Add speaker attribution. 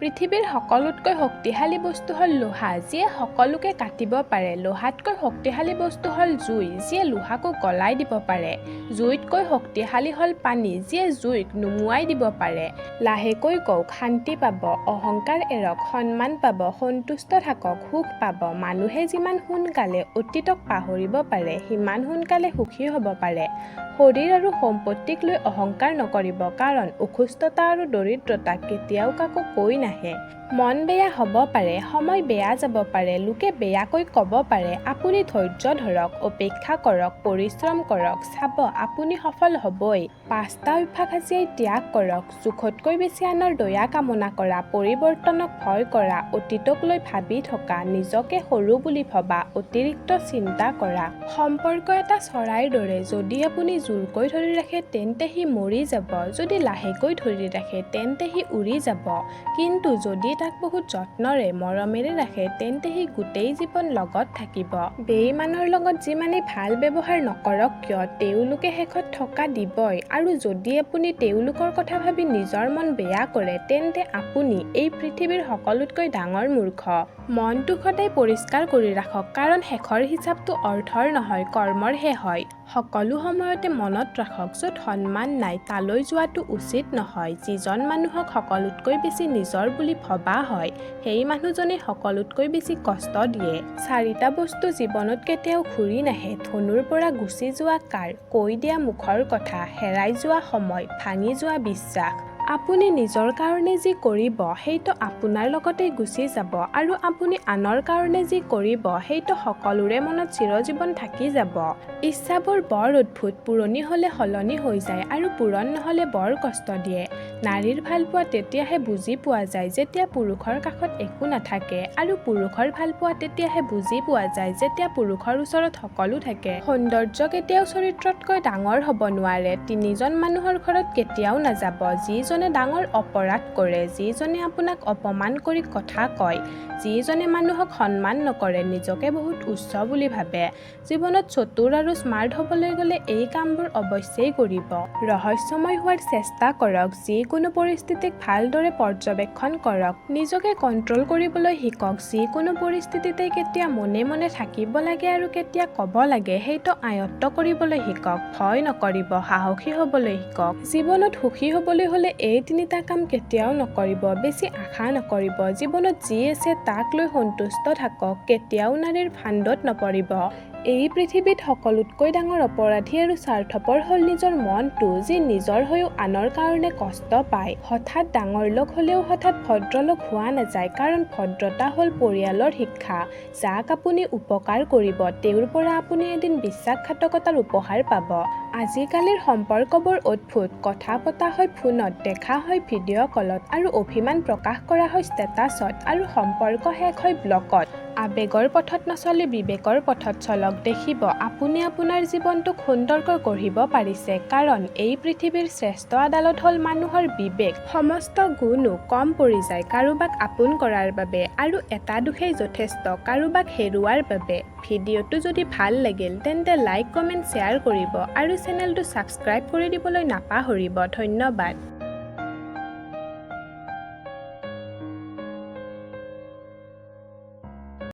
Speaker 1: পৃথিৱীৰ সকলোতকৈ শক্তিশালী বস্তু হ'ল লোহা, যিয়ে সকলোকে কাটিব পাৰে। লোহাতকৈ শক্তিশালী বস্তু হ'ল জুই, যিয়ে লোহাকো গলাই দিব পাৰে। জুইতকৈ শক্তিশালী হ'ল পানী, যিয়ে জুইক নুমুৱাই দিব পাৰে। লাহেকৈ কওক, শান্তি পাব, অহংকাৰ এৰক, সন্মান পাব, সন্তুষ্ট থাকক, সুখ পাব। মানুহে যিমান সোনকালে অতীতক পাহৰিব পাৰে, সিমান সোনকালে সুখী হ'ব পাৰে। শৰীৰ আৰু সম্পত্তিক লৈ অহংকাৰ নকৰিব, কাৰণ অসুস্থতা আৰু দৰিদ্ৰতা কেতিয়াও কাকো কৈ নাহে। মন বেয়া হ'ব পাৰে, সময় বেয়া যাব পাৰে, লোকে বেয়াকৈ ক'ব পাৰে। আপুনি ধৈৰ্য ধৰক, অপেক্ষা কৰক, পৰিশ্ৰম কৰক, চাব আপুনি সফল হ'বই। 5টা অভ্যাস আজিয়েই ত্যাগ কৰক। জোখতকৈ বেছি আনৰ দয়া কামনা কৰা, পৰিৱৰ্তনক ভয় কৰা, অতীতক লৈ ভাবি থকা, নিজকে সৰু বুলি ভবা, অতিৰিক্ত চিন্তা কৰা। সম্পৰ্ক এটা চৰাইৰ দৰে, যদি আপুনি জোৰকৈ ধৰি ৰাখে তেন্তে সি মৰি যাব, যদি লাহেকৈ ধৰি ৰাখে তেন্তে সি উৰি যাব। কিন্তু যদি তাক বহুত যত্নৰে, মৰমেৰে ৰাখে তেন্তে সি গোটেই জীৱন লগত থাকিব। বেইমানৰ লগত যিমানেই ভাল ব্যৱহাৰ নকৰক কিয়, তেওঁলোকে শেষত ঠকা দিবই। আৰু যদি আপুনি তেওঁলোকৰ কথা ভাবি নিজৰ মন বেয়া কৰে, তেন্তে আপুনি এই পৃথিৱীৰ সকলোতকৈ ডাঙৰ মূৰ্খ। মনটো সদায় পৰিষ্কাৰ কৰি ৰাখক, কাৰণ শেষৰ হিচাপটো অৰ্থৰ নহয়, কৰ্মৰহে হয়। সকলো সময়তে মনত ৰাখক, য'ত সন্মান নাই তালৈ যোৱাটো উচিত নহয়। যিজন মানুহক সকলোতকৈ বেছি নিজৰ বুলি ভবা হয়, সেই মানুহজনে সকলোতকৈ বেছি কষ্ট দিয়ে। 4টা বস্তু জীৱনত কেতিয়াও ঘূৰি নাহে: ধনুৰ পৰা গুচি যোৱা কাঁড়, কৈ দিয়া মুখৰ কথা, হেৰাই যোৱা সময়, ভাঙি যোৱা বিশ্বাস। আপুনি নিজৰ কাৰণে যি কৰিব সেইটো আপোনাৰ লগতেই গুচি যাব, আৰু আপুনি আনৰ কাৰণে যি কৰিব সেইটো সকলোৰে মনত চিৰজীৱন থাকি যাব। ইচ্ছাবোৰ বৰ অদ্ভুত, পুৰণি হ'লে সলনি হৈ যায়, আৰু পূৰণ নহ'লে বৰ কষ্ট দিয়ে। নাৰীৰ ভালপোৱা তেতিয়াহে বুজি পোৱা যায় যেতিয়া পুৰুষৰ কাষত একো নাথাকে, আৰু পুৰুষৰ ভালপোৱা তেতিয়াহে বুজি পোৱা যায় যেতিয়া পুৰুষৰ ওচৰত সকলো থাকে। সৌন্দৰ্য কেতিয়াও চৰিত্ৰতকৈ ডাঙৰ হ'ব নোৱাৰে। 3জন মানুহৰ ঘৰত কেতিয়াও নাযাব: যিজনে ডাঙৰ অপৰাধ কৰে, যিজনে আপোনাক অপমান কৰি কথা কয়, যিজনে মানুহক সন্মান নকৰে, নিজকে বহুত উচ্চ বুলি ভাবে। জীৱনত চতুৰ আৰু স্মাৰ্ট হ'বলৈ গ'লে এই কামবোৰ অৱশ্যেই কৰিব। ৰহস্যময় হোৱাৰ চেষ্টা কৰক, যিকোনো পৰিস্থিতিক ভালদৰে পৰ্যবেক্ষণ কৰক, নিজকে কণ্ট্ৰল কৰিবলৈ শিকক। যিকোনো পৰিস্থিতিতে কেতিয়া মনে মনে থাকিব লাগে আৰু কেতিয়া ক'ব লাগে সেইটো আয়ত্ত কৰিবলৈ শিকক। ভয় নকৰিব, সাহসী হ'বলৈ শিকক। জীৱনত সুখী হ'বলৈ হ'লে এই 3টা কাম কেতিয়াও নকৰিব: বেছি আশা নকৰিব, জীৱনত যি আছে তাক লৈ সন্তুষ্ট থাকক, কেতিয়াও নাৰীৰ ফান্দত নপৰিব। এই পৃথিৱীত সকলোতকৈ ডাঙৰ অপৰাধী আৰু স্বাৰ্থপৰ হ'ল নিজৰ মনটো, যি নিজৰ হৈও আনৰ কাৰণে কষ্ট পায়। হঠাৎ ডাঙৰ লোক হ'লেও হঠাৎ ভদ্ৰলোক হোৱা নাযায়, কাৰণ ভদ্ৰতা হ'ল পৰিয়ালৰ শিক্ষা। যাক আপুনি উপকাৰ কৰিব, তেওঁৰ পৰা আপুনি এদিন বিশ্বাসঘাতকতাৰ উপহাৰ পাব। আজিকালিৰ সম্পৰ্কবোৰ অদ্ভুত। কথা পতা হয় ফোনত, দেখা হয় ভিডিঅ' কলত, আৰু অভিমান প্ৰকাশ কৰা হয় ষ্টেটাছত, আৰু সম্পৰ্ক শেষ হয় ব্লকত। আৱেগৰ পথত নচলি বিবেকৰ পথত চলক, দেখিব আপুনি আপোনাৰ জীৱনটোক সুন্দৰকৈ গঢ়িব পাৰিছে। কাৰণ এই পৃথিৱীৰ শ্ৰেষ্ঠ আদালত হ'ল মানুহৰ বিবেক। সমস্ত গুণো কম পৰি যায় কাৰোবাক আপোন কৰাৰ বাবে, আৰু এটা দোষেই যথেষ্ট কাৰোবাক হেৰুৱাৰ বাবে। ভিডিঅ'টো যদি ভাল লাগিল তেন্তে লাইক, কমেণ্ট, শ্বেয়াৰ কৰিব, আৰু চেনেলটো ছাবস্ক্ৰাইব কৰি দিবলৈ নাপাহৰিব। ধন্যবাদ।